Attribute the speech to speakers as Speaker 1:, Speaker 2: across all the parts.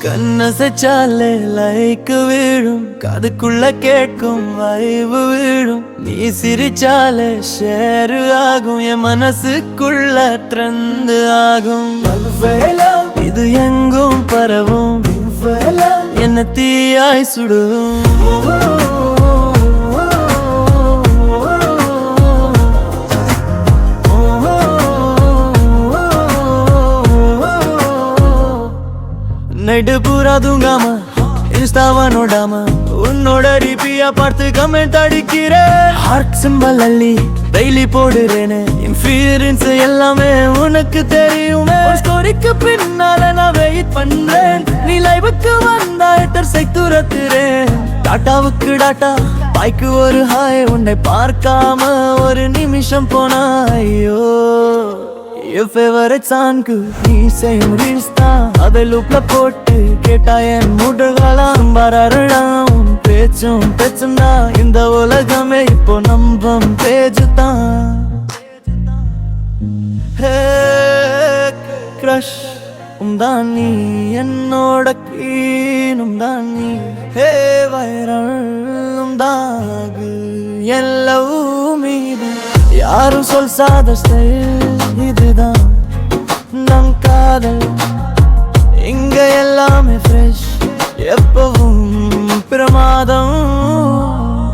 Speaker 1: கண்ணசைச்சாலே like வீழும், காதுக்குள்ள கேட்கும் வைவு வீழும். நீ சிரிச்சாலே ஷேர் ஆகும், என் மனசுக்குள்ள ட்ரெண்ட் ஆகும். இது எங்கும் பரவும், என்ன தீயாய் சுடும். நைட்டு பூரா தூங்காம இன்ஸ்டாவா நோடாம உன்னோட டிபியா பார்த்து கமெண்ட் அடிக்கிறேன். ஹார்ட் சிம்பல் அள்ளி டெய்லி போடுறேன்னு இன்ஃபீரியன்ஸ் எல்லாமே உனக்கு தெரியுமே. ஸ்டோரிக்கு பின்னால நான் வெயிட் பண்றேன், நீ லைவுக்கு வந்தா எட்டர்ஸை துரத்துறேன். டாட்டாவுக்கு டாட்டா பாய்க்கு ஒரு ஹாய், உன்னை பார்க்காம ஒரு நிமிஷம் போனா ஐயோ. என் ஃபேவரட் சாங்கு நீ செய்யும் ரீல்ஸ் தான், அதை லூப்ல போட்டு கேட்டா என் மூடுகளாம் வராருடாம். பேச்சும் பேச்சும் தான், இந்த உலகமே இப்போ நம்பம் பேஜு தான். ஹே கிரஷ் உம்தான் நீ, என்னோட கீனும் தான் நீ. ஹே வைரல் உம்தாகு எல்லாம் மீது, யாரும் சொல்சாத ஸ்டைல் இதுதான் நம் காதல். இங்க எல்லாமே ஃப்ரெஷ், எப்பவும் பிரமாதம்.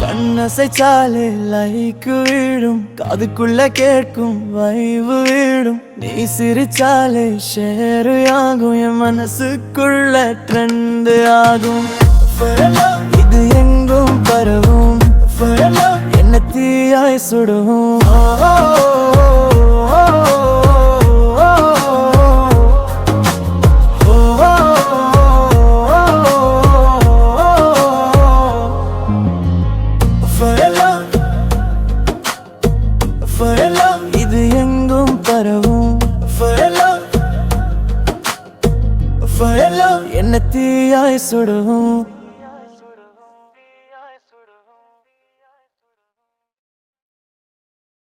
Speaker 1: கண்ணசைச்சாலே லைக் வீழும், காதுக்குள்ள கேட்கும் வைவு வீழும். நீ சிரிச்சாலே ஷேர் ஆகும், என் மனசுக்குள்ள ட்ரெண்ட் ஆகும். இது எங்கும் பரவும், என்ன தீயாய் சுடும். இது எங்கும் பரவும், என்ன தீயாய் சுடும்.